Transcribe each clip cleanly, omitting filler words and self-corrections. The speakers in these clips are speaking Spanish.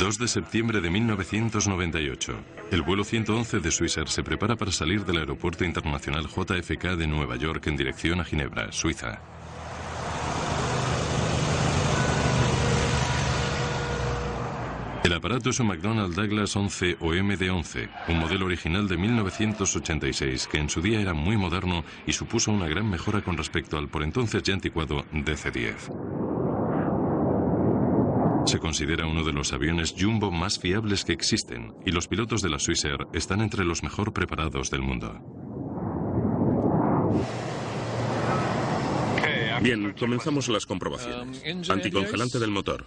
2 de septiembre de 1998. El vuelo 111 de Swissair se prepara para salir del Aeropuerto Internacional JFK de Nueva York en dirección a Ginebra, Suiza. El aparato es un McDonnell Douglas 11 o MD-11, un modelo original de 1986 que en su día era muy moderno y supuso una gran mejora con respecto al por entonces ya anticuado DC-10. Se considera uno de los aviones jumbo más fiables que existen y los pilotos de la Swissair están entre los mejor preparados del mundo. Bien, comenzamos las comprobaciones. Anticongelante del motor.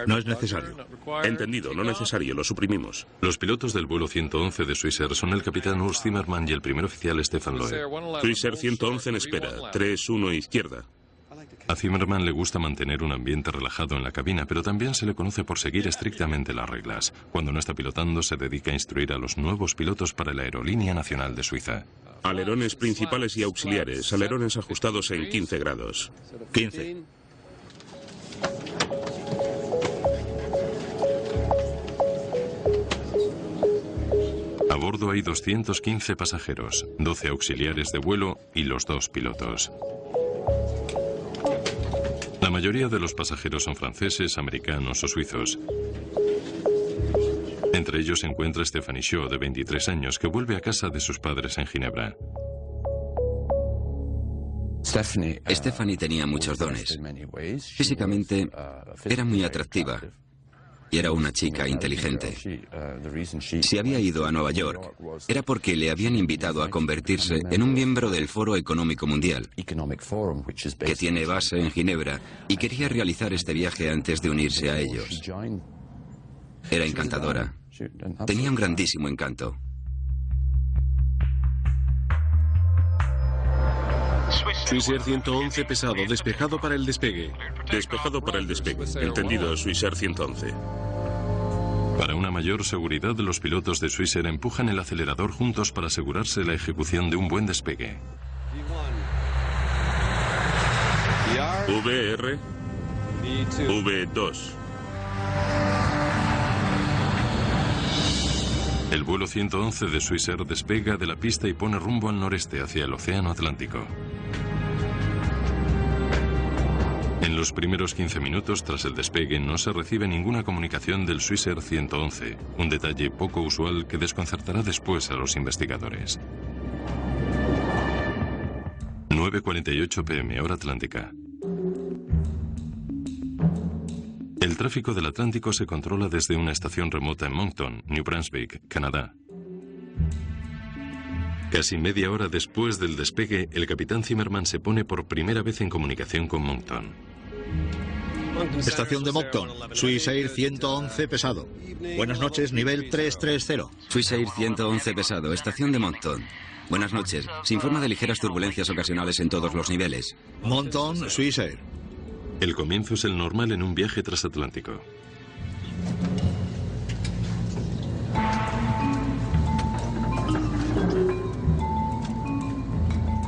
No es necesario. Entendido, no necesario, lo suprimimos. Los pilotos del vuelo 111 de Swissair son el capitán Urs Zimmermann y el primer oficial Stefan Loeb. Swissair 111 en espera, 3-1 izquierda. A Zimmermann le gusta mantener un ambiente relajado en la cabina, pero también se le conoce por seguir estrictamente las reglas. Cuando no está pilotando, se dedica a instruir a los nuevos pilotos para la Aerolínea Nacional de Suiza. Alerones principales y auxiliares, alerones ajustados en 15 grados. 15. A bordo hay 215 pasajeros, 12 auxiliares de vuelo y los 2 pilotos. La mayoría de los pasajeros son franceses, americanos o suizos. Entre ellos se encuentra Stephanie Shaw, de 23 años, que vuelve a casa de sus padres en Ginebra. Stephanie tenía muchos dones. Físicamente era muy atractiva y era una chica inteligente. Si había ido a Nueva York era porque le habían invitado a convertirse en un miembro del Foro Económico Mundial, que tiene base en Ginebra, y quería realizar este viaje antes de unirse a ellos. Era encantadora. Tenía un grandísimo encanto. Swissair 111 pesado, despejado para el despegue. Despejado para el despegue. Entendido, Swissair 111. Para una mayor seguridad, los pilotos de Swissair empujan el acelerador juntos para asegurarse la ejecución de un buen despegue. VR, V2. El vuelo 111 de Swissair despega de la pista y pone rumbo al noreste hacia el Océano Atlántico. En los primeros 15 minutos tras el despegue no se recibe ninguna comunicación del Swissair 111, un detalle poco usual que desconcertará después a los investigadores. 9:48 p.m. hora atlántica. El tráfico del Atlántico se controla desde una estación remota en Moncton, New Brunswick, Canadá. Casi media hora después del despegue, el capitán Zimmermann se pone por primera vez en comunicación con Moncton. Estación de Moncton, Swissair 111 pesado. Buenas noches, nivel 330. Swissair 111 pesado, estación de Moncton. Buenas noches. Se informa de ligeras turbulencias ocasionales en todos los niveles. Moncton, Swissair. El comienzo es el normal en un viaje transatlántico.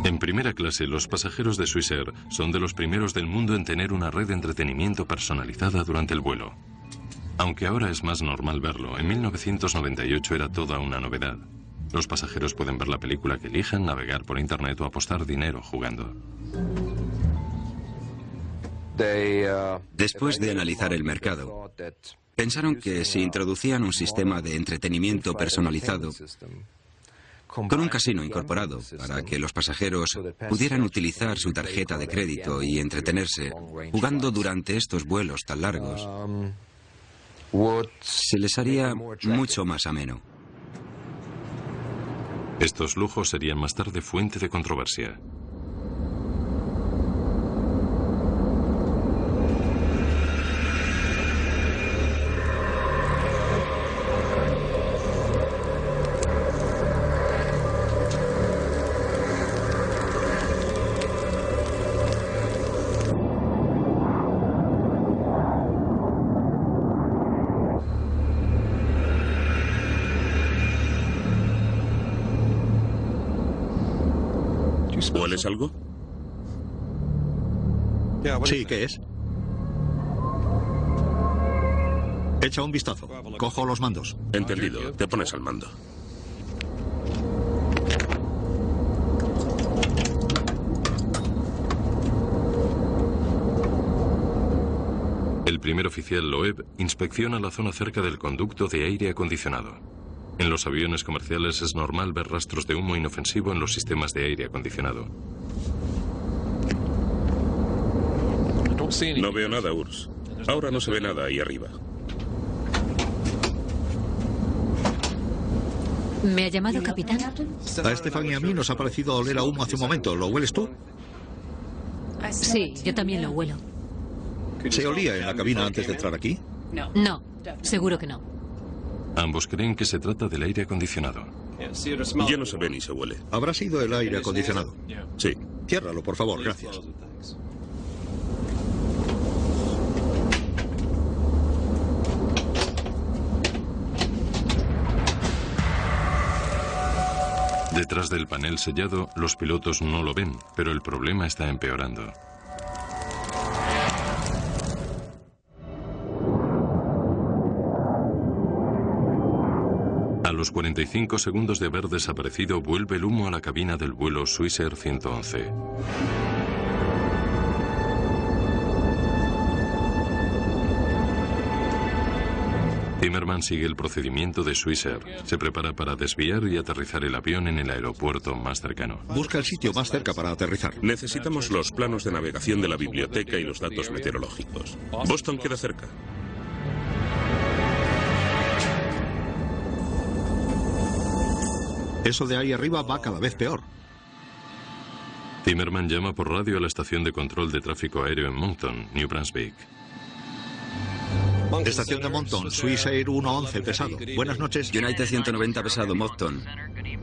En primera clase, los pasajeros de Swissair son de los primeros del mundo en tener una red de entretenimiento personalizada durante el vuelo. Aunque ahora es más normal verlo, en 1998 era toda una novedad. Los pasajeros pueden ver la película que elijan, navegar por internet o apostar dinero jugando. Después de analizar el mercado, pensaron que si introducían un sistema de entretenimiento personalizado con un casino incorporado para que los pasajeros pudieran utilizar su tarjeta de crédito y entretenerse jugando durante estos vuelos tan largos, se les haría mucho más ameno. Estos lujos serían más tarde fuente de controversia. ¿Hueles algo? Sí, ¿qué es? Echa un vistazo. Cojo los mandos. Entendido. Te pones al mando. El primer oficial Loeb inspecciona la zona cerca del conducto de aire acondicionado. En los aviones comerciales es normal ver rastros de humo inofensivo en los sistemas de aire acondicionado. No veo nada, Urs. Ahora no se ve nada ahí arriba. ¿Me ha llamado capitán? A Stefan y a mí nos ha parecido oler a humo hace un momento. ¿Lo hueles tú? Sí, yo también lo huelo. ¿Se olía en la cabina antes de entrar aquí? No, seguro que no. Ambos creen que se trata del aire acondicionado. Ya no se ve ni se huele. Habrá sido el aire acondicionado. Sí. Ciérralo, por favor, gracias. Detrás del panel sellado, los pilotos no lo ven, pero el problema está empeorando. A los 45 segundos de haber desaparecido, vuelve el humo a la cabina del vuelo Swissair 111. Zimmermann sigue el procedimiento de Swissair. Se prepara para desviar y aterrizar el avión en el aeropuerto más cercano. Busca el sitio más cerca para aterrizar. Necesitamos los planos de navegación de la biblioteca y los datos meteorológicos. Boston queda cerca. Eso de ahí arriba va cada vez peor. Zimmermann llama por radio a la estación de control de tráfico aéreo en Moncton, New Brunswick. Estación de Moncton, Swissair 111 pesado. Buenas noches. United 190 pesado, Moncton.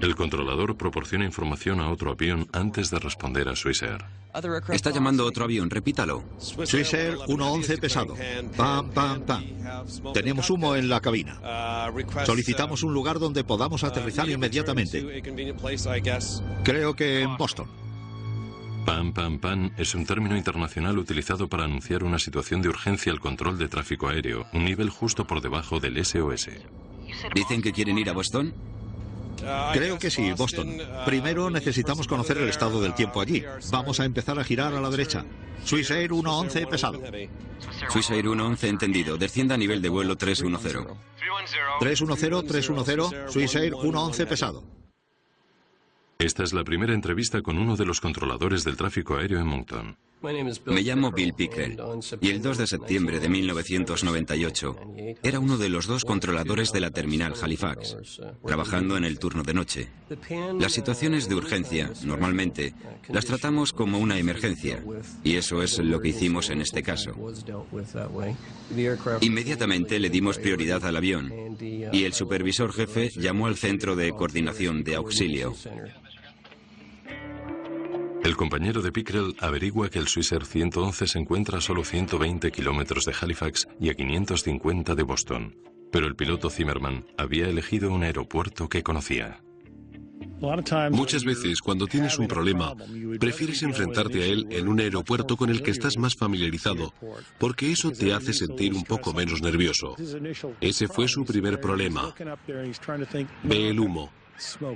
El controlador proporciona información a otro avión antes de responder a Swissair. Está llamando otro avión, repítalo. Swissair 111 pesado. Pam, pam, pam. Tenemos humo en la cabina. Solicitamos un lugar donde podamos aterrizar inmediatamente. Creo que en Boston. Pam, pam, pam es un término internacional utilizado para anunciar una situación de urgencia al control de tráfico aéreo, un nivel justo por debajo del SOS. ¿Dicen que quieren ir a Boston? Creo que sí, Boston. Primero necesitamos conocer el estado del tiempo allí. Vamos a empezar a girar a la derecha. Swissair 111 pesado. Swissair 111 entendido. Descienda a nivel de vuelo 310. 310, 310, Swissair 111 pesado. Esta es la primera entrevista con uno de los controladores del tráfico aéreo en Moncton. Me llamo Bill Pickrell y el 2 de septiembre de 1998 era uno de los dos controladores de la terminal Halifax, trabajando en el turno de noche. Las situaciones de urgencia, normalmente, las tratamos como una emergencia, y eso es lo que hicimos en este caso. Inmediatamente le dimos prioridad al avión, y el supervisor jefe llamó al centro de coordinación de auxilio. El compañero de Pickrell averigua que el Swissair 111 se encuentra a solo 120 kilómetros de Halifax y a 550 de Boston. Pero el piloto Zimmermann había elegido un aeropuerto que conocía. Muchas veces, cuando tienes un problema, prefieres enfrentarte a él en un aeropuerto con el que estás más familiarizado, porque eso te hace sentir un poco menos nervioso. Ese fue su primer problema. Ve el humo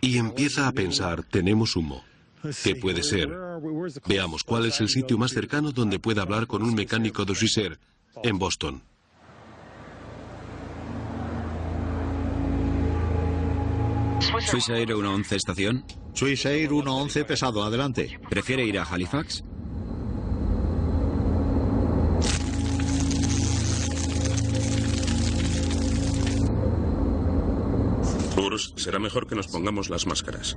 y empieza a pensar, tenemos humo. ¿Qué puede ser? Veamos cuál es el sitio más cercano donde pueda hablar con un mecánico de Swissair en Boston. ¿Swissair 111 estación? Swissair 111 pesado, adelante. ¿Prefiere ir a Halifax? Urs, será mejor que nos pongamos las máscaras.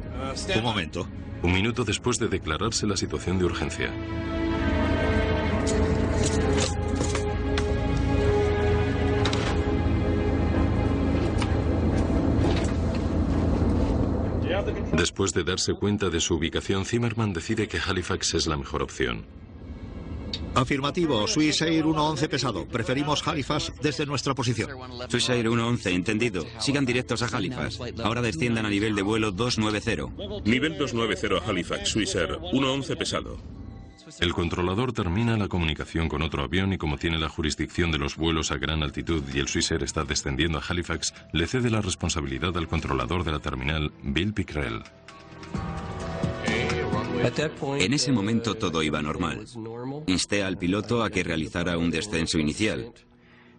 Un momento. Un minuto después de declararse la situación de urgencia. Después de darse cuenta de su ubicación, Zimmermann decide que Halifax es la mejor opción. Afirmativo, Swissair 111 pesado. Preferimos Halifax desde nuestra posición. Swissair 111, entendido. Sigan directos a Halifax. Ahora desciendan a nivel de vuelo 290. Nivel 290 a Halifax, Swissair 111 pesado. El controlador termina la comunicación con otro avión y como tiene la jurisdicción de los vuelos a gran altitud y el Swissair está descendiendo a Halifax, le cede la responsabilidad al controlador de la terminal, Bill Pickrell. En ese momento todo iba normal. Insté al piloto a que realizara un descenso inicial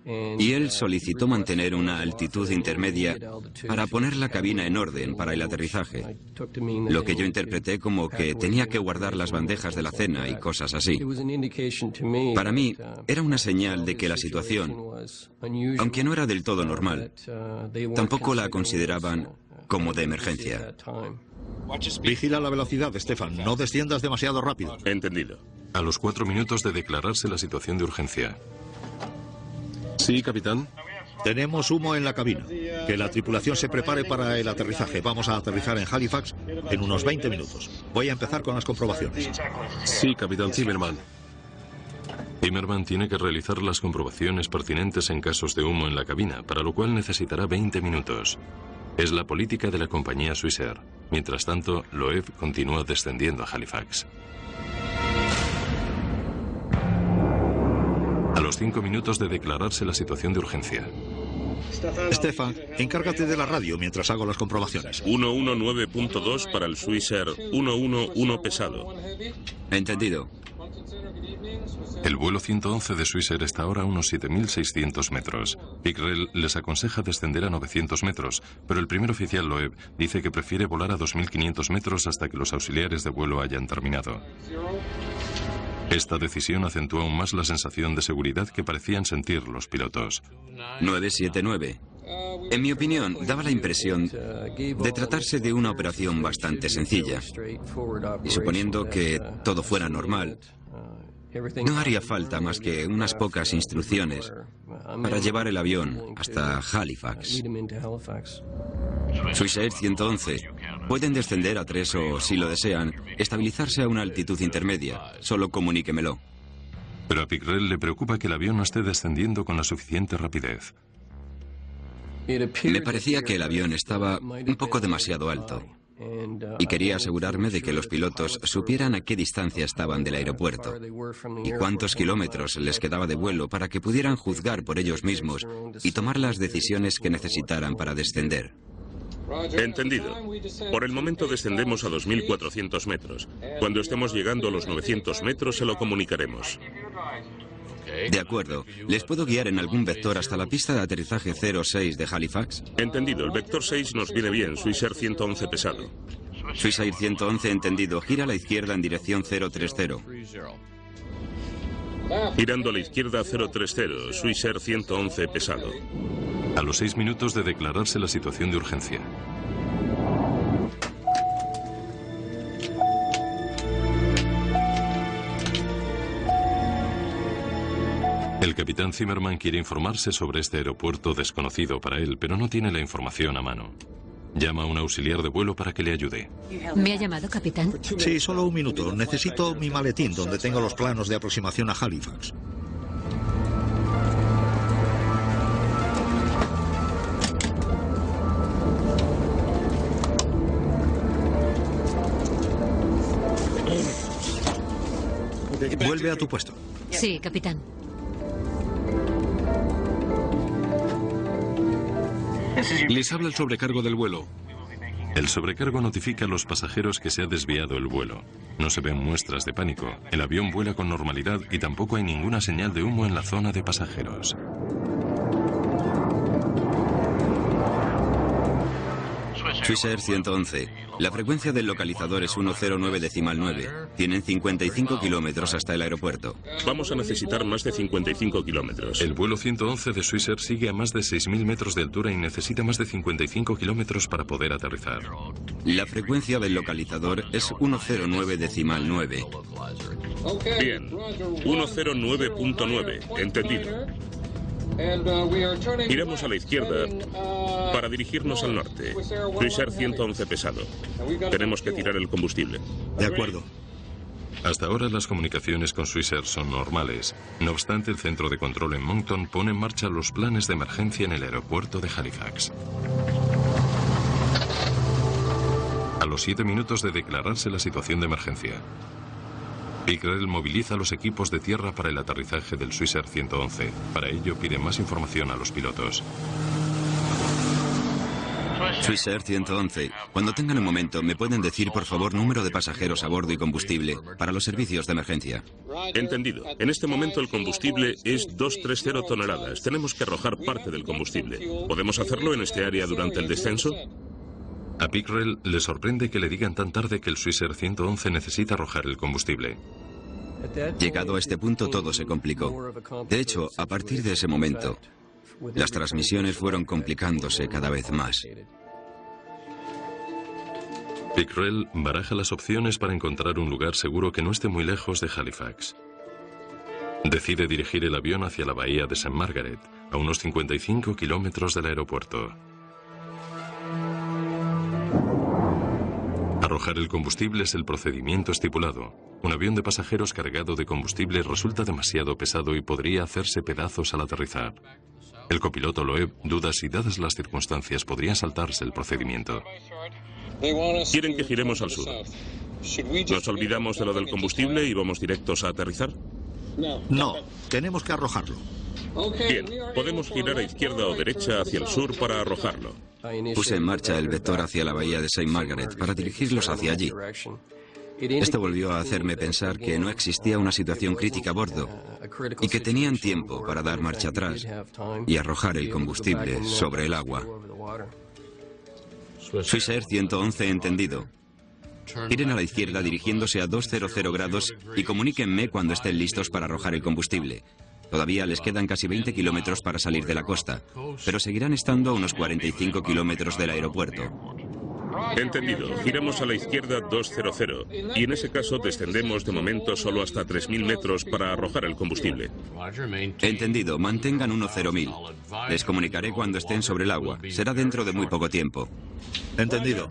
y él solicitó mantener una altitud intermedia para poner la cabina en orden para el aterrizaje, lo que yo interpreté como que tenía que guardar las bandejas de la cena y cosas así. Para mí, era una señal de que la situación, aunque no era del todo normal, tampoco la consideraban como de emergencia. Vigila la velocidad, Stefan. No desciendas demasiado rápido. Entendido. A los 4 minutos de declararse la situación de urgencia. Sí, capitán. Tenemos humo en la cabina. Que la tripulación se prepare para el aterrizaje. Vamos a aterrizar en Halifax en unos 20 minutos. Voy a empezar con las comprobaciones. Sí, capitán Zimmerman. Zimmerman tiene que realizar las comprobaciones pertinentes en casos de humo en la cabina, para lo cual necesitará 20 minutos. Es la política de la compañía Swissair. Mientras tanto, Loeb continúa descendiendo a Halifax. A los 5 minutos de declararse la situación de urgencia. Stefan, encárgate de la radio mientras hago las comprobaciones. 119.2 para el Swissair 111 pesado. Entendido. El vuelo 111 de Swissair está ahora a unos 7.600 metros. Pickrell les aconseja descender a 900 metros, pero el primer oficial Loeb dice que prefiere volar a 2.500 metros hasta que los auxiliares de vuelo hayan terminado. Esta decisión acentúa aún más la sensación de seguridad que parecían sentir los pilotos. 979. En mi opinión, daba la impresión de tratarse de una operación bastante sencilla. Y suponiendo que todo fuera normal, no haría falta más que unas pocas instrucciones para llevar el avión hasta Halifax. Swissair 111. Pueden descender a 3 o, si lo desean, estabilizarse a una altitud intermedia. Solo comuníquemelo. Pero a Pickrell le preocupa que el avión no esté descendiendo con la suficiente rapidez. Me parecía que el avión estaba un poco demasiado alto y quería asegurarme de que los pilotos supieran a qué distancia estaban del aeropuerto y cuántos kilómetros les quedaba de vuelo para que pudieran juzgar por ellos mismos y tomar las decisiones que necesitaran para descender. Entendido. Por el momento descendemos a 2.400 metros. Cuando estemos llegando a los 900 metros se lo comunicaremos. De acuerdo. ¿Les puedo guiar en algún vector hasta la pista de aterrizaje 06 de Halifax? Entendido. El vector 6 nos viene bien. Swissair 111 pesado. Swissair 111 entendido. Gira a la izquierda en dirección 030. Girando a la izquierda 030. Swissair 111 pesado. A los 6 minutos de declararse la situación de urgencia. El capitán Zimmerman quiere informarse sobre este aeropuerto desconocido para él, pero no tiene la información a mano. Llama a un auxiliar de vuelo para que le ayude. ¿Me ha llamado, capitán? Sí, solo un minuto. Necesito mi maletín donde tengo los planos de aproximación a Halifax. Vuelve a tu puesto. Sí, capitán. Les habla el sobrecargo del vuelo. El sobrecargo notifica a los pasajeros que se ha desviado el vuelo. No se ven muestras de pánico. El avión vuela con normalidad y tampoco hay ninguna señal de humo en la zona de pasajeros. Swissair 111. La frecuencia del localizador es 109.9. Tienen 55 kilómetros hasta el aeropuerto. Vamos a necesitar más de 55 kilómetros. El vuelo 111 de Swissair sigue a más de 6.000 metros de altura y necesita más de 55 kilómetros para poder aterrizar. La frecuencia del localizador es 109.9. Bien. 109.9. Entendido. Giramos a la izquierda para dirigirnos al norte. Swissair 111 pesado. Tenemos que tirar el combustible. De acuerdo. Hasta ahora las comunicaciones con Swissair son normales. No obstante, el centro de control en Moncton pone en marcha los planes de emergencia en el aeropuerto de Halifax. A los 7 minutos de declararse la situación de emergencia. Pickrell moviliza los equipos de tierra para el aterrizaje del Swissair 111. Para ello pide más información a los pilotos. Swissair 111, cuando tengan un momento, ¿me pueden decir, por favor, número de pasajeros a bordo y combustible para los servicios de emergencia? Entendido. En este momento el combustible es 230 toneladas. Tenemos que arrojar parte del combustible. ¿Podemos hacerlo en este área durante el descenso? A Pickrell le sorprende que le digan tan tarde que el Swissair 111 necesita arrojar el combustible. Llegado a este punto, todo se complicó. De hecho, a partir de ese momento, las transmisiones fueron complicándose cada vez más. Pickrell baraja las opciones para encontrar un lugar seguro que no esté muy lejos de Halifax. Decide dirigir el avión hacia la bahía de St. Margaret, a unos 55 kilómetros del aeropuerto. Arrojar el combustible es el procedimiento estipulado. Un avión de pasajeros cargado de combustible resulta demasiado pesado y podría hacerse pedazos al aterrizar. El copiloto Loeb duda si, dadas las circunstancias, podría saltarse el procedimiento. Quieren que giremos al sur. ¿Nos olvidamos de lo del combustible y vamos directos a aterrizar? No, tenemos que arrojarlo. Bien, podemos girar a izquierda o derecha hacia el sur para arrojarlo. Puse en marcha el vector hacia la bahía de St. Margaret para dirigirlos hacia allí. Esto volvió a hacerme pensar que no existía una situación crítica a bordo y que tenían tiempo para dar marcha atrás y arrojar el combustible sobre el agua. Swissair 111 entendido. Giren a la izquierda dirigiéndose a 200 grados y comuníquenme cuando estén listos para arrojar el combustible. Todavía les quedan casi 20 kilómetros para salir de la costa, pero seguirán estando a unos 45 kilómetros del aeropuerto. Entendido. Giramos a la izquierda 200 y en ese caso descendemos de momento solo hasta 3.000 metros para arrojar el combustible. Entendido. Mantengan 10.000. Les comunicaré cuando estén sobre el agua. Será dentro de muy poco tiempo. Entendido.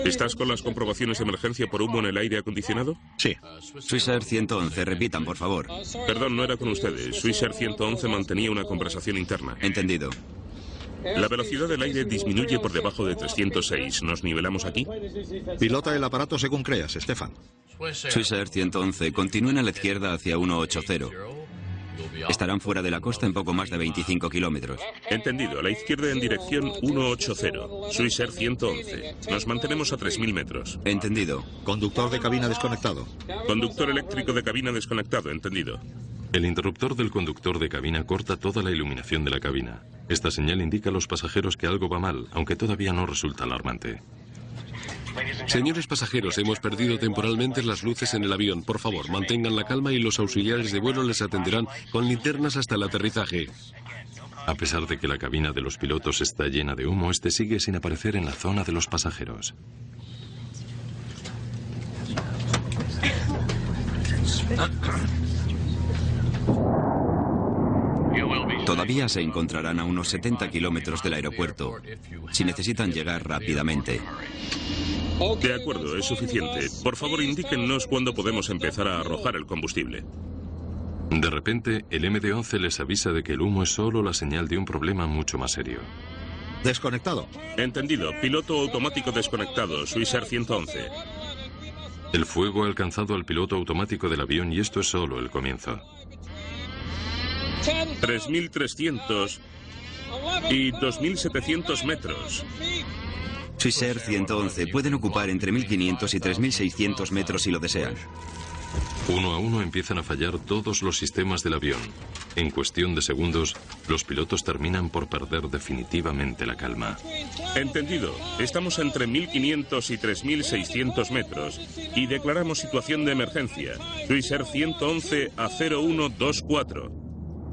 ¿Estás con las comprobaciones de emergencia por humo en el aire acondicionado? Sí. Swissair 111, repitan, por favor. Perdón, no era con ustedes. Swissair 111 mantenía una conversación interna. Entendido. La velocidad del aire disminuye por debajo de 306. ¿Nos nivelamos aquí? Pilota el aparato según creas, Stefan. Swissair 111, continúen a la izquierda hacia 180. Estarán fuera de la costa en poco más de 25 kilómetros. Entendido. A la izquierda en dirección 180. Swissair 111. Nos mantenemos a 3.000 metros. Entendido. Conductor de cabina desconectado. Conductor eléctrico de cabina desconectado. Entendido. El interruptor del conductor de cabina corta toda la iluminación de la cabina. Esta señal indica a los pasajeros que algo va mal, aunque todavía no resulta alarmante. Señores pasajeros, hemos perdido temporalmente las luces en el avión. Por favor, mantengan la calma y los auxiliares de vuelo les atenderán con linternas hasta el aterrizaje. A pesar de que la cabina de los pilotos está llena de humo, este sigue sin aparecer en la zona de los pasajeros. Todavía se encontrarán a unos 70 kilómetros del aeropuerto, si necesitan llegar rápidamente. De acuerdo, es suficiente. Por favor, indíquennos cuándo podemos empezar a arrojar el combustible. De repente, el MD-11 les avisa de que el humo es solo la señal de un problema mucho más serio. Desconectado. Entendido. Piloto automático desconectado. Swissair 111. El fuego ha alcanzado al piloto automático del avión y esto es solo el comienzo. 3.300 y 2.700 metros. Swissair 111, pueden ocupar entre 1.500 y 3.600 metros si lo desean. Uno a uno empiezan a fallar todos los sistemas del avión. En cuestión de segundos, los pilotos terminan por perder definitivamente la calma. Entendido. Estamos entre 1.500 y 3.600 metros y declaramos situación de emergencia. Swissair 111 a 0124.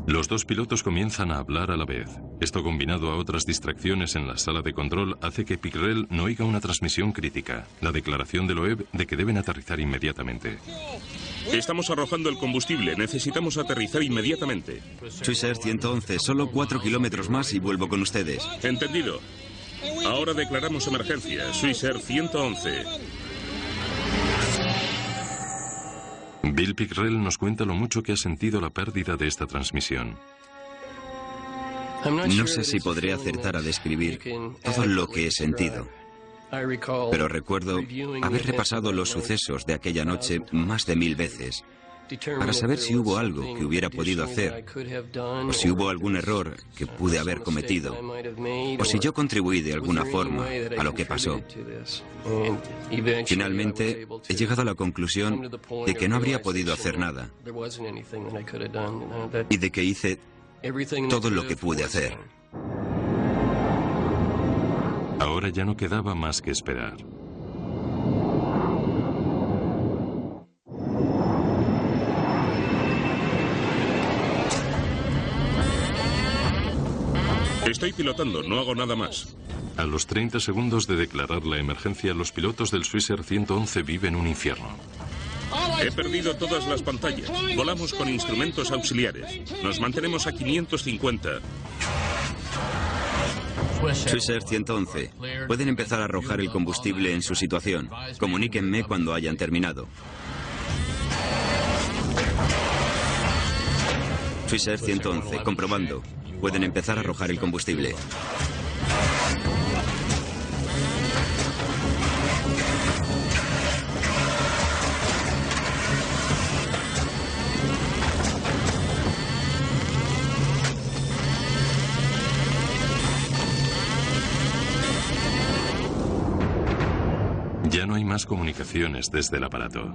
Los dos pilotos comienzan a hablar a la vez. Esto, combinado a otras distracciones en la sala de control, hace que Pickrell no oiga una transmisión crítica, la declaración de Loeb de que deben aterrizar inmediatamente. Estamos arrojando el combustible. Necesitamos aterrizar inmediatamente. Swissair 111, solo 4 kilómetros más y vuelvo con ustedes. Entendido. Ahora declaramos emergencia. Swissair 111. Bill Pickrell nos cuenta lo mucho que ha sentido la pérdida de esta transmisión. No sé si podré acertar a describir todo lo que he sentido. pero recuerdo haber repasado los sucesos de aquella noche más de 1000 veces para saber si hubo algo que hubiera podido hacer, o si hubo algún error que pude haber cometido, o si yo contribuí de alguna forma a lo que pasó. Finalmente, he llegado a la conclusión de que no habría podido hacer nada y de que hice todo lo que pude hacer. Ahora ya no quedaba más que esperar. Estoy pilotando, no hago nada más. A los 30 segundos de declarar la emergencia, los pilotos del Swissair 111 viven un infierno. He perdido todas las pantallas. Volamos con instrumentos auxiliares. Nos mantenemos a 550. Swissair 111, pueden empezar a arrojar el combustible en su situación. Comuníquenme cuando hayan terminado. Swissair 111, comprobando. Pueden empezar a arrojar el combustible. Ya no hay más comunicaciones desde el aparato.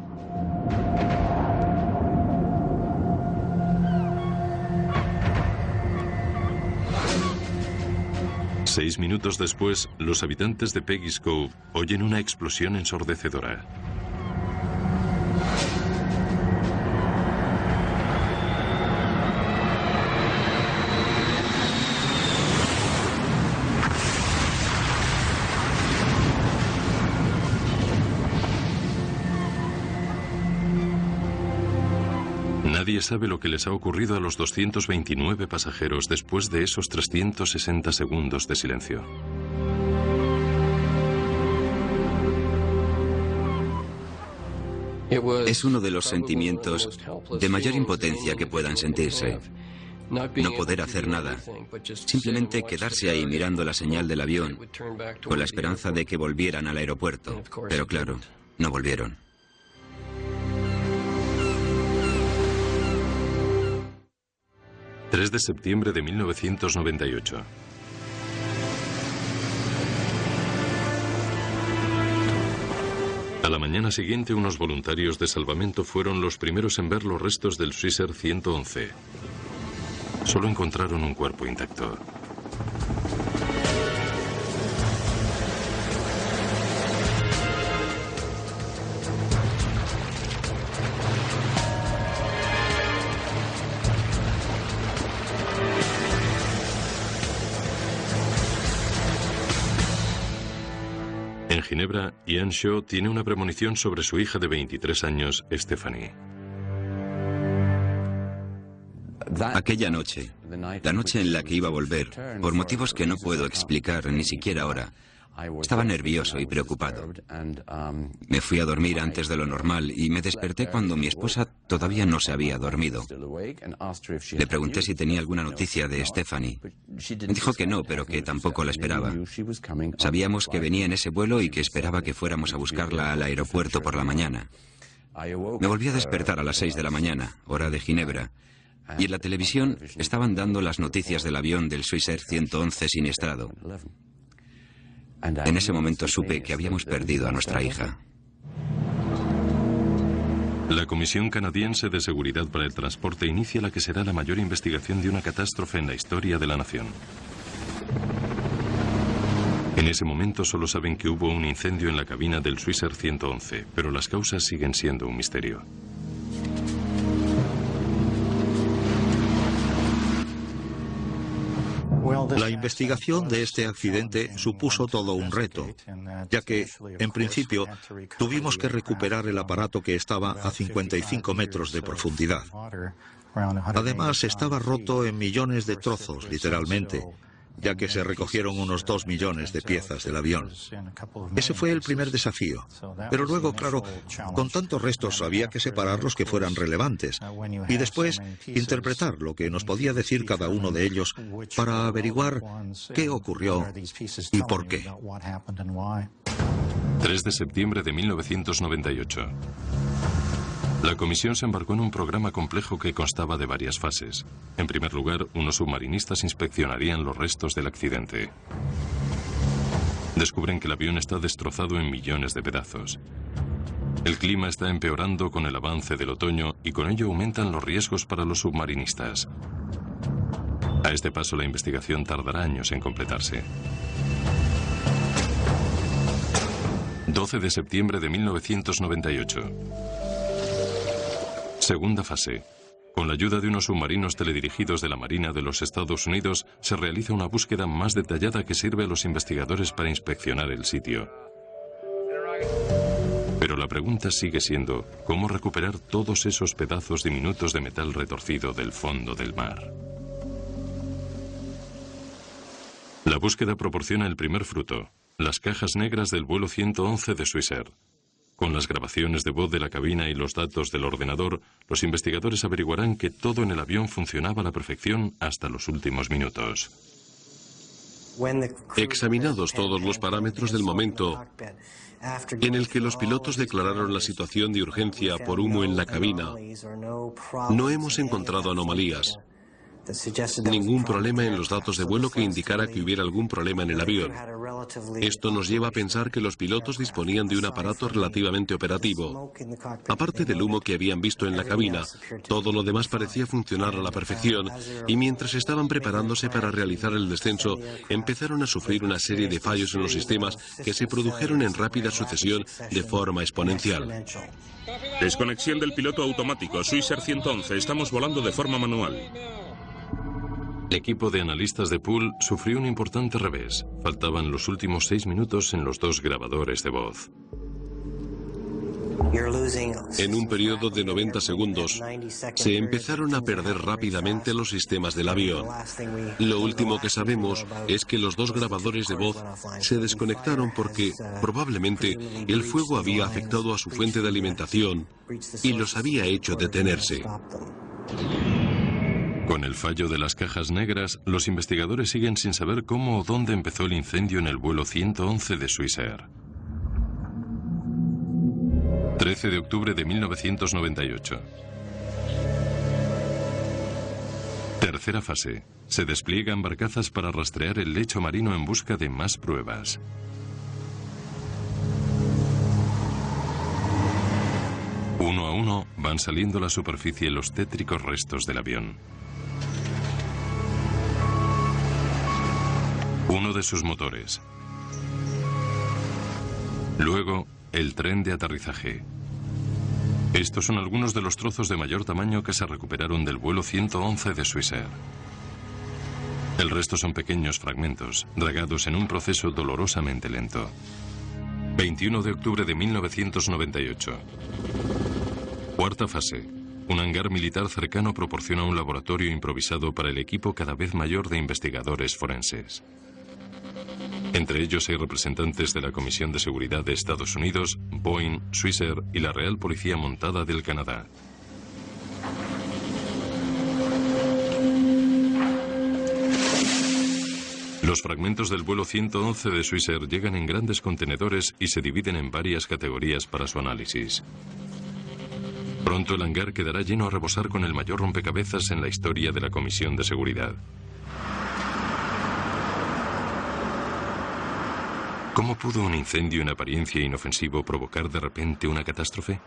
Seis minutos después, los habitantes de Peggy's Cove oyen una explosión ensordecedora. Nadie sabe lo que les ha ocurrido a los 229 pasajeros después de esos 360 segundos de silencio. Es uno de los sentimientos de mayor impotencia que puedan sentirse. No poder hacer nada, simplemente quedarse ahí mirando la señal del avión con la esperanza de que volvieran al aeropuerto. Pero claro, no volvieron. ...3 de septiembre de 1998. A la mañana siguiente, unos voluntarios de salvamento fueron los primeros en ver los restos del Swissair 111. Solo encontraron un cuerpo intacto. En Ginebra, Ian Shaw tiene una premonición sobre su hija de 23 años, Stephanie. Aquella noche, la noche en la que iba a volver, por motivos que no puedo explicar ni siquiera ahora, estaba nervioso y preocupado. Me fui a dormir antes de lo normal y me desperté cuando mi esposa todavía no se había dormido. Le pregunté si tenía alguna noticia de Stephanie. Me dijo que no, pero que tampoco la esperaba. Sabíamos que venía en ese vuelo y que esperaba que fuéramos a buscarla al aeropuerto por la mañana. Me volví a despertar a las 6 de la mañana, hora de Ginebra, y en la televisión estaban dando las noticias del avión del Swissair 111 siniestrado. En ese momento supe que habíamos perdido a nuestra hija. La Comisión Canadiense de Seguridad para el Transporte inicia la que será la mayor investigación de una catástrofe en la historia de la nación. En ese momento solo saben que hubo un incendio en la cabina del Swissair 111, pero las causas siguen siendo un misterio. La investigación de este accidente supuso todo un reto, ya que, en principio, tuvimos que recuperar el aparato que estaba a 55 metros de profundidad. Además, estaba roto en millones de trozos, literalmente, ya que se recogieron unos 2 millones de piezas del avión. Ese fue el primer desafío. Pero luego, claro, con tantos restos había que separar los que fueran relevantes y después interpretar lo que nos podía decir cada uno de ellos para averiguar qué ocurrió y por qué. 3 de septiembre de 1998. La comisión se embarcó en un programa complejo que constaba de varias fases. En primer lugar, unos submarinistas inspeccionarían los restos del accidente. Descubren que el avión está destrozado en millones de pedazos. El clima está empeorando con el avance del otoño y con ello aumentan los riesgos para los submarinistas. A este paso, la investigación tardará años en completarse. 12 de septiembre de 1998. Segunda fase. Con la ayuda de unos submarinos teledirigidos de la Marina de los Estados Unidos, se realiza una búsqueda más detallada que sirve a los investigadores para inspeccionar el sitio. Pero la pregunta sigue siendo, ¿cómo recuperar todos esos pedazos diminutos de metal retorcido del fondo del mar? La búsqueda proporciona el primer fruto, las cajas negras del vuelo 111 de Swissair. Con las grabaciones de voz de la cabina y los datos del ordenador, los investigadores averiguarán que todo en el avión funcionaba a la perfección hasta los últimos minutos. Examinados todos los parámetros del momento en el que los pilotos declararon la situación de urgencia por humo en la cabina, no hemos encontrado anomalías. Ningún problema en los datos de vuelo que indicara que hubiera algún problema en el avión. Esto nos lleva a pensar que los pilotos disponían de un aparato relativamente operativo. Aparte del humo que habían visto en la cabina, todo lo demás parecía funcionar a la perfección y mientras estaban preparándose para realizar el descenso, empezaron a sufrir una serie de fallos en los sistemas que se produjeron en rápida sucesión de forma exponencial. Desconexión del piloto automático. Swissair 111. Estamos volando de forma manual. El equipo de analistas de pool sufrió un importante revés. Faltaban los últimos 6 minutos en los 2 grabadores de voz. En un periodo de 90 segundos, se empezaron a perder rápidamente los sistemas del avión. Lo último que sabemos es que los 2 grabadores de voz se desconectaron porque, probablemente, el fuego había afectado a su fuente de alimentación y los había hecho detenerse. Con el fallo de las cajas negras, los investigadores siguen sin saber cómo o dónde empezó el incendio en el vuelo 111 de Swissair. 13 de octubre de 1998. Tercera fase. Se despliegan barcazas para rastrear el lecho marino en busca de más pruebas. Uno a uno van saliendo a la superficie los tétricos restos del avión. Uno de sus motores. Luego, el tren de aterrizaje. Estos son algunos de los trozos de mayor tamaño que se recuperaron del vuelo 111 de Swissair. El resto son pequeños fragmentos, dragados en un proceso dolorosamente lento. 21 de octubre de 1998. Cuarta fase. Un hangar militar cercano proporciona un laboratorio improvisado para el equipo cada vez mayor de investigadores forenses. Entre ellos hay representantes de la Comisión de Seguridad de Estados Unidos, Boeing, Swissair y la Real Policía Montada del Canadá. Los fragmentos del vuelo 111 de Swissair llegan en grandes contenedores y se dividen en varias categorías para su análisis. Pronto el hangar quedará lleno a rebosar con el mayor rompecabezas en la historia de la Comisión de Seguridad. ¿Cómo pudo un incendio en apariencia inofensivo provocar de repente una catástrofe?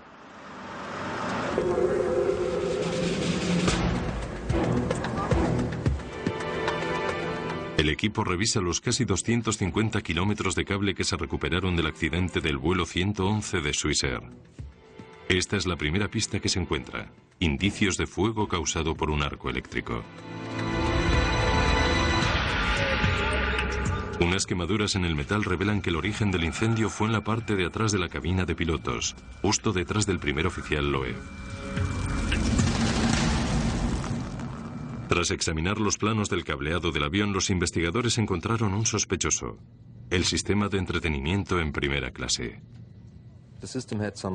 El equipo revisa los casi 250 kilómetros de cable que se recuperaron del accidente del vuelo 111 de Swissair. Esta es la primera pista que se encuentra: indicios de fuego causado por un arco eléctrico. Unas quemaduras en el metal revelan que el origen del incendio fue en la parte de atrás de la cabina de pilotos, justo detrás del primer oficial Loeb. Tras examinar los planos del cableado del avión, los investigadores encontraron un sospechoso: el sistema de entretenimiento en primera clase.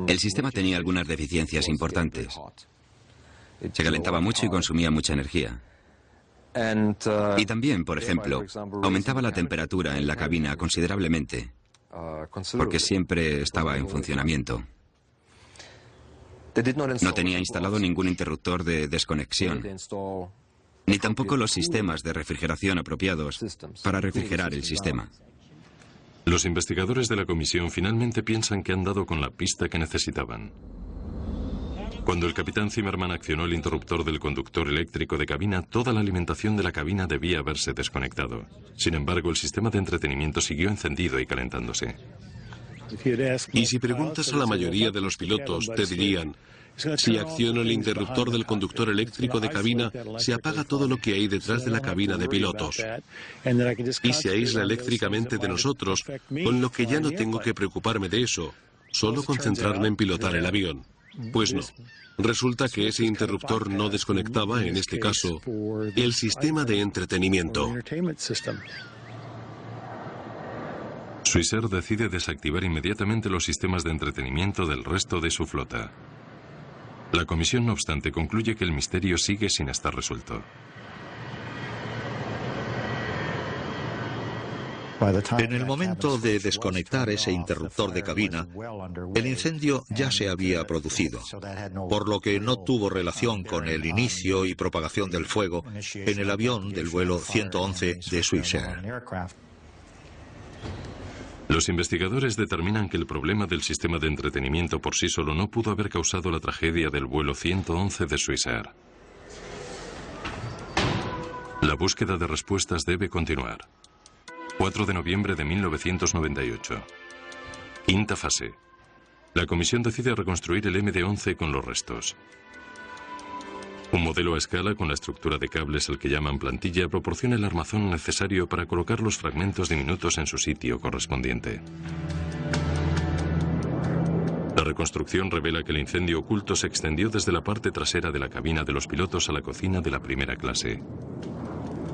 El sistema tenía algunas deficiencias importantes. Se calentaba mucho y consumía mucha energía. Y también, por ejemplo, aumentaba la temperatura en la cabina considerablemente, porque siempre estaba en funcionamiento. No tenía instalado ningún interruptor de desconexión, ni tampoco los sistemas de refrigeración apropiados para refrigerar el sistema. Los investigadores de la comisión finalmente piensan que han dado con la pista que necesitaban. Cuando el capitán Zimmerman accionó el interruptor del conductor eléctrico de cabina, toda la alimentación de la cabina debía haberse desconectado. Sin embargo, el sistema de entretenimiento siguió encendido y calentándose. Y si preguntas a la mayoría de los pilotos, te dirían: si acciono el interruptor del conductor eléctrico de cabina, se apaga todo lo que hay detrás de la cabina de pilotos. Y se aísla eléctricamente de nosotros, con lo que ya no tengo que preocuparme de eso, solo concentrarme en pilotar el avión. Pues no. Resulta que ese interruptor no desconectaba, en este caso, el sistema de entretenimiento. Swissair decide desactivar inmediatamente los sistemas de entretenimiento del resto de su flota. La comisión, no obstante, concluye que el misterio sigue sin estar resuelto. En el momento de desconectar ese interruptor de cabina, el incendio ya se había producido, por lo que no tuvo relación con el inicio y propagación del fuego en el avión del vuelo 111 de Swissair. Los investigadores determinan que el problema del sistema de entretenimiento por sí solo no pudo haber causado la tragedia del vuelo 111 de Swissair. La búsqueda de respuestas debe continuar. 4 de noviembre de 1998. Quinta fase. La comisión decide reconstruir el MD-11 con los restos. Un modelo a escala con la estructura de cables al que llaman plantilla proporciona el armazón necesario para colocar los fragmentos diminutos en su sitio correspondiente. La reconstrucción revela que el incendio oculto se extendió desde la parte trasera de la cabina de los pilotos a la cocina de la primera clase.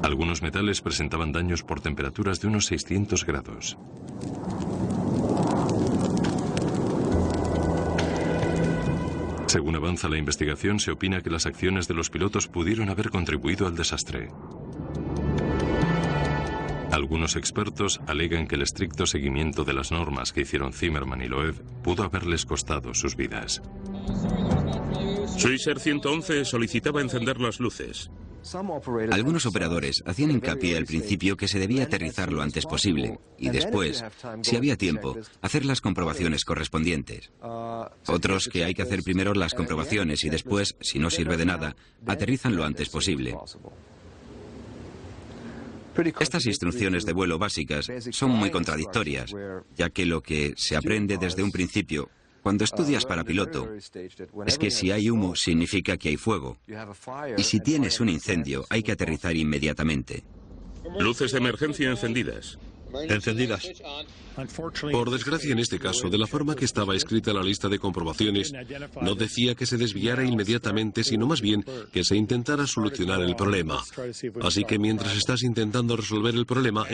Algunos metales presentaban daños por temperaturas de unos 600 grados. Según avanza la investigación, se opina que las acciones de los pilotos pudieron haber contribuido al desastre. Algunos expertos alegan que el estricto seguimiento de las normas que hicieron Zimmerman y Loeb pudo haberles costado sus vidas. Swissair 111 solicitaba encender las luces. Algunos operadores hacían hincapié al principio que se debía aterrizar lo antes posible y después, si había tiempo, hacer las comprobaciones correspondientes. Otros que hay que hacer primero las comprobaciones y después, si no sirve de nada, aterrizan lo antes posible. Estas instrucciones de vuelo básicas son muy contradictorias, ya que lo que se aprende desde un principio, cuando estudias para piloto, es que si hay humo significa que hay fuego. Y si tienes un incendio, hay que aterrizar inmediatamente. Luces de emergencia encendidas. Encendidas. Por desgracia, en este caso, de la forma que estaba escrita la lista de comprobaciones, no decía que se desviara inmediatamente, sino más bien que se intentara solucionar el problema. Así que mientras estás intentando resolver el problema,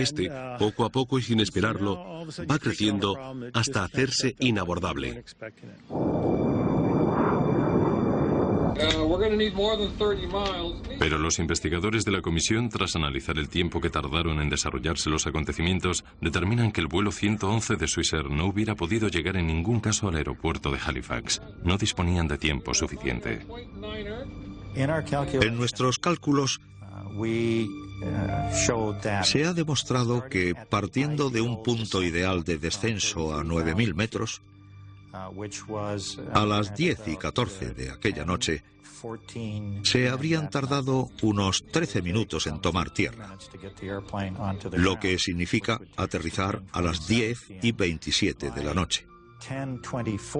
poco a poco y sin esperarlo, va creciendo hasta hacerse inabordable. Pero los investigadores de la comisión, tras analizar el tiempo que tardaron en desarrollarse los acontecimientos, determinan que el vuelo 111 de Swissair no hubiera podido llegar en ningún caso al aeropuerto de Halifax. No disponían de tiempo suficiente. En nuestros cálculos se ha demostrado que, partiendo de un punto ideal de descenso a 9.000 metros, a las 10:14 de aquella noche, se habrían tardado unos 13 minutos en tomar tierra, lo que significa aterrizar a las 10:27 de la noche.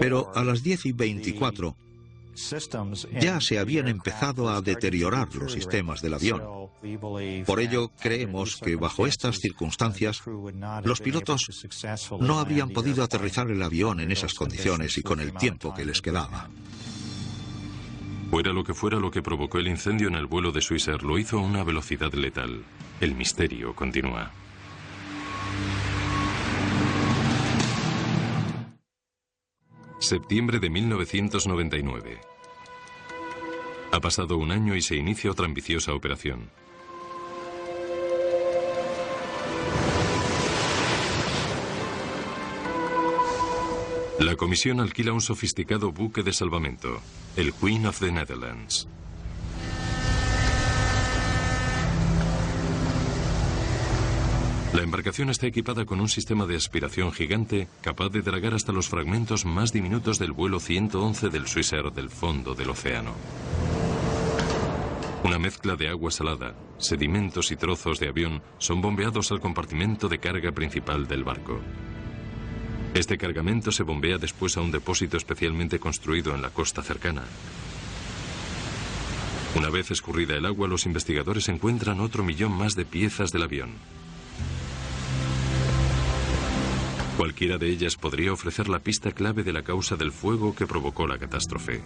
Pero a las 10:24 ya se habían empezado a deteriorar los sistemas del avión. Por ello, creemos que bajo estas circunstancias, los pilotos no habrían podido aterrizar el avión en esas condiciones y con el tiempo que les quedaba. Fuera lo que provocó el incendio en el vuelo de Swissair, lo hizo a una velocidad letal. El misterio continúa. Septiembre de 1999. Ha pasado un año y se inicia otra ambiciosa operación. La comisión alquila un sofisticado buque de salvamento, el Queen of the Netherlands. La embarcación está equipada con un sistema de aspiración gigante capaz de dragar hasta los fragmentos más diminutos del vuelo 111 del Swissair del fondo del océano. Una mezcla de agua salada, sedimentos y trozos de avión son bombeados al compartimento de carga principal del barco. Este cargamento se bombea después a un depósito especialmente construido en la costa cercana. Una vez escurrida el agua, los investigadores encuentran otro millón más de piezas del avión. Cualquiera de ellas podría ofrecer la pista clave de la causa del fuego que provocó la catástrofe.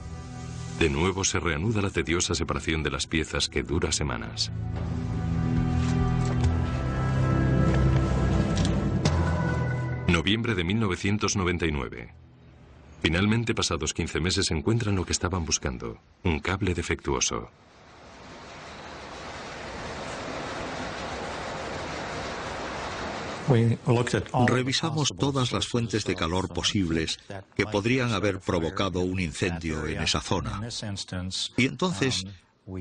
De nuevo se reanuda la tediosa separación de las piezas que dura semanas. Noviembre de 1999. Finalmente, pasados 15 meses, encuentran lo que estaban buscando: un cable defectuoso. Revisamos todas las fuentes de calor posibles que podrían haber provocado un incendio en esa zona. Y entonces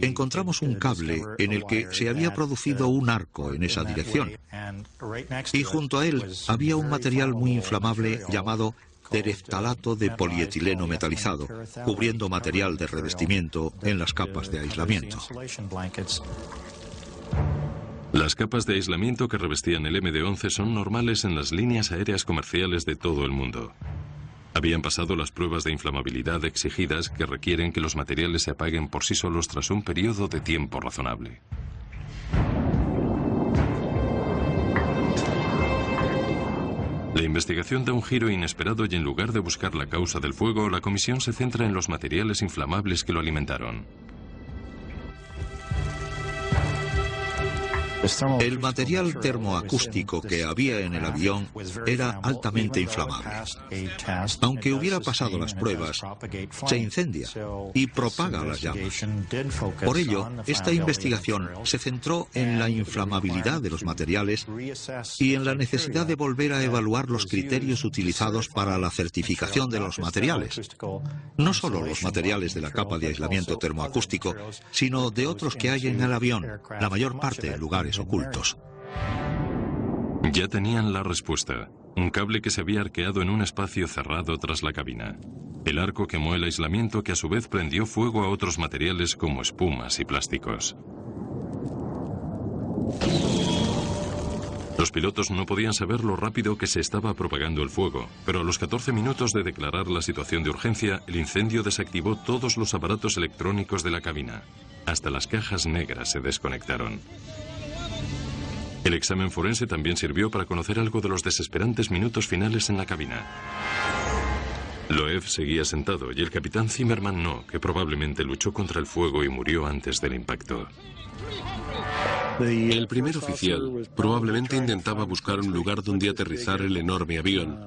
encontramos un cable en el que se había producido un arco en esa dirección. Y junto a él había un material muy inflamable llamado tereftalato de polietileno metalizado, cubriendo material de revestimiento en las capas de aislamiento. Las capas de aislamiento que revestían el MD-11 son normales en las líneas aéreas comerciales de todo el mundo. Habían pasado las pruebas de inflamabilidad exigidas que requieren que los materiales se apaguen por sí solos tras un periodo de tiempo razonable. La investigación da un giro inesperado y en lugar de buscar la causa del fuego, la comisión se centra en los materiales inflamables que lo alimentaron. El material termoacústico que había en el avión era altamente inflamable. Aunque hubiera pasado las pruebas, se incendia y propaga las llamas. Por ello, esta investigación se centró en la inflamabilidad de los materiales y en la necesidad de volver a evaluar los criterios utilizados para la certificación de los materiales. No solo los materiales de la capa de aislamiento termoacústico, sino de otros que hay en el avión, la mayor parte en lugares ocultos. Ya tenían la respuesta. Un cable que se había arqueado en un espacio cerrado tras la cabina. El arco quemó el aislamiento que a su vez prendió fuego a otros materiales como espumas y plásticos. Los pilotos no podían saber lo rápido que se estaba propagando el fuego, pero a los 14 minutos de declarar la situación de urgencia, el incendio desactivó todos los aparatos electrónicos de la cabina. Hasta las cajas negras se desconectaron. El examen forense también sirvió para conocer algo de los desesperantes minutos finales en la cabina. Loew seguía sentado y el capitán Zimmerman no, que probablemente luchó contra el fuego y murió antes del impacto. El primer oficial probablemente intentaba buscar un lugar donde aterrizar el enorme avión,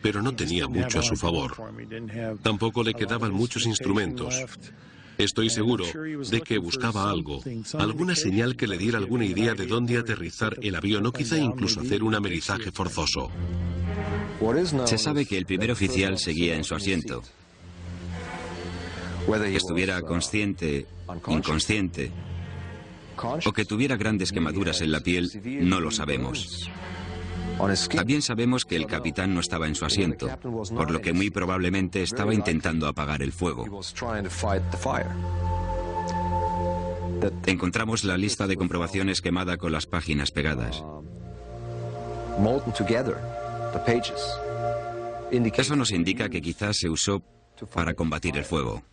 pero no tenía mucho a su favor. Tampoco le quedaban muchos instrumentos. Estoy seguro de que buscaba algo, alguna señal que le diera alguna idea de dónde aterrizar el avión o quizá incluso hacer un amerizaje forzoso. Se sabe que el primer oficial seguía en su asiento. Que estuviera consciente, inconsciente, o que tuviera grandes quemaduras en la piel, no lo sabemos. También sabemos que el capitán no estaba en su asiento, por lo que muy probablemente estaba intentando apagar el fuego. Encontramos la lista de comprobaciones quemada con las páginas pegadas. Eso nos indica que quizás se usó para combatir el fuego.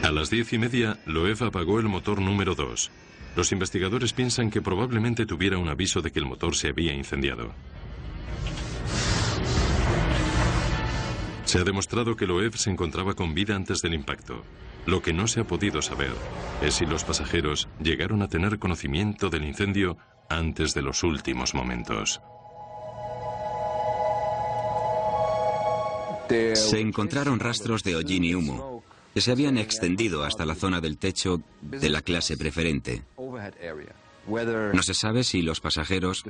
A las 10:30, Loew apagó el motor número 2. Los investigadores piensan que probablemente tuviera un aviso de que el motor se había incendiado. Se ha demostrado que Loew se encontraba con vida antes del impacto. Lo que no se ha podido saber es si los pasajeros llegaron a tener conocimiento del incendio antes de los últimos momentos. Se encontraron rastros de hollín y humo que se habían extendido hasta la zona del techo de la clase preferente. No se sabe si los pasajeros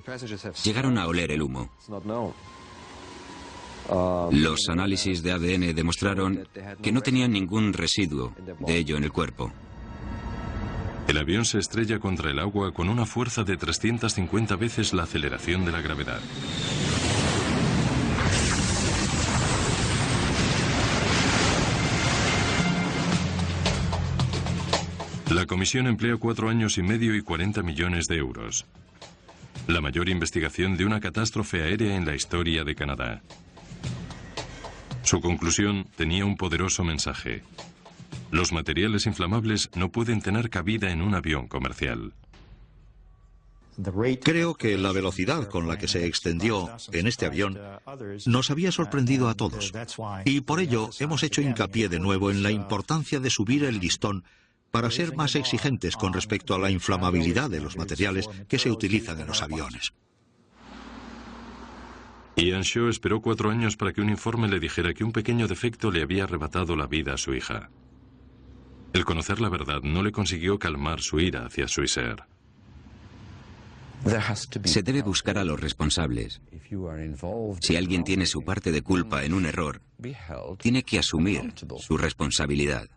llegaron a oler el humo. Los análisis de ADN demostraron que no tenían ningún residuo de ello en el cuerpo. El avión se estrella contra el agua con una fuerza de 350 veces la aceleración de la gravedad. La comisión emplea 4 años y medio y 40 millones de euros. La mayor investigación de una catástrofe aérea en la historia de Canadá. Su conclusión tenía un poderoso mensaje. Los materiales inflamables no pueden tener cabida en un avión comercial. Creo que la velocidad con la que se extendió en este avión nos había sorprendido a todos. Y por ello hemos hecho hincapié de nuevo en la importancia de subir el listón para ser más exigentes con respecto a la inflamabilidad de los materiales que se utilizan en los aviones. Ian Shaw esperó 4 años para que un informe le dijera que un pequeño defecto le había arrebatado la vida a su hija. El conocer la verdad no le consiguió calmar su ira hacia Swissair. Se debe buscar a los responsables. Si alguien tiene su parte de culpa en un error, tiene que asumir su responsabilidad.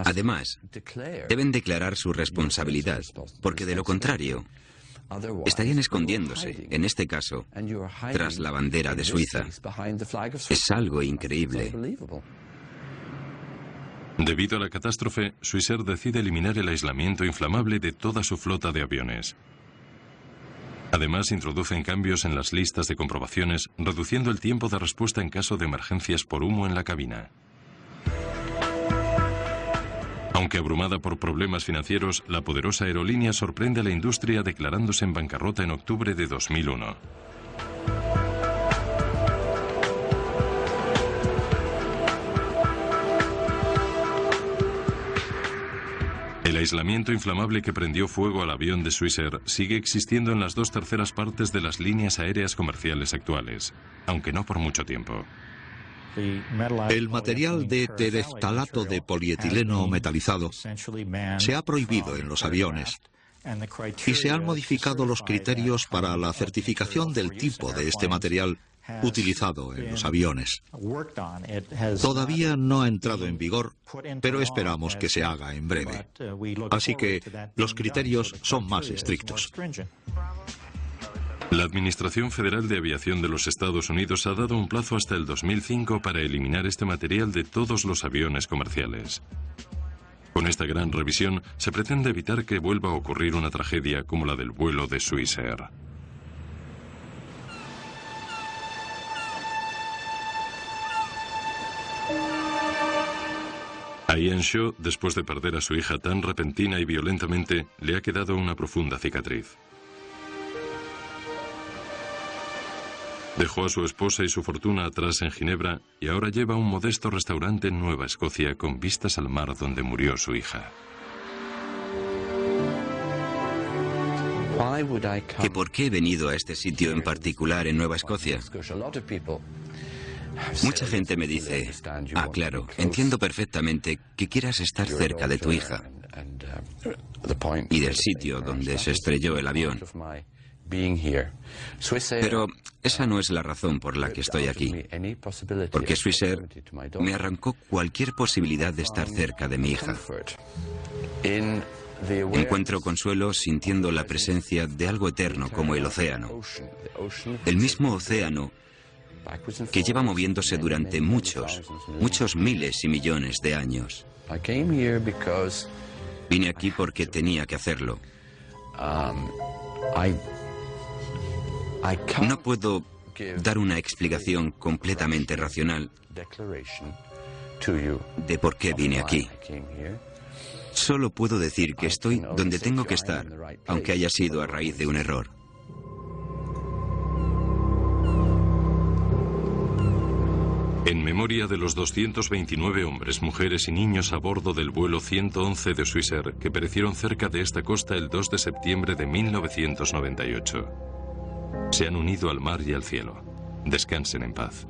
Además, deben declarar su responsabilidad, porque de lo contrario, estarían escondiéndose, en este caso, tras la bandera de Suiza. Es algo increíble. Debido a la catástrofe, Swissair decide eliminar el aislamiento inflamable de toda su flota de aviones. Además, introducen cambios en las listas de comprobaciones, reduciendo el tiempo de respuesta en caso de emergencias por humo en la cabina. Aunque abrumada por problemas financieros, la poderosa aerolínea sorprende a la industria declarándose en bancarrota en octubre de 2001. El aislamiento inflamable que prendió fuego al avión de Swissair sigue existiendo en las 2/3 partes de las líneas aéreas comerciales actuales, aunque no por mucho tiempo. El material de tereftalato de polietileno metalizado se ha prohibido en los aviones y se han modificado los criterios para la certificación del tipo de este material utilizado en los aviones. Todavía no ha entrado en vigor, pero esperamos que se haga en breve. Así que los criterios son más estrictos. La Administración Federal de Aviación de los Estados Unidos ha dado un plazo hasta el 2005 para eliminar este material de todos los aviones comerciales. Con esta gran revisión, se pretende evitar que vuelva a ocurrir una tragedia como la del vuelo de Swissair. A Ian Shaw, después de perder a su hija tan repentina y violentamente, le ha quedado una profunda cicatriz. Dejó a su esposa y su fortuna atrás en Ginebra y ahora lleva un modesto restaurante en Nueva Escocia con vistas al mar donde murió su hija. ¿Que por qué he venido a este sitio en particular en Nueva Escocia? Mucha gente me dice, claro, entiendo perfectamente que quieras estar cerca de tu hija y del sitio donde se estrelló el avión. Pero esa no es la razón por la que estoy aquí, porque Swissair me arrancó cualquier posibilidad de estar cerca de mi hija. Encuentro consuelo sintiendo la presencia de algo eterno como el océano. El mismo océano que lleva moviéndose durante muchos miles y millones de años. Vine aquí porque tenía que hacerlo. No puedo dar una explicación completamente racional de por qué vine aquí. Solo puedo decir que estoy donde tengo que estar, aunque haya sido a raíz de un error. En memoria de los 229 hombres, mujeres y niños a bordo del vuelo 111 de Swissair que perecieron cerca de esta costa el 2 de septiembre de 1998. Se han unido al mar y al cielo. Descansen en paz.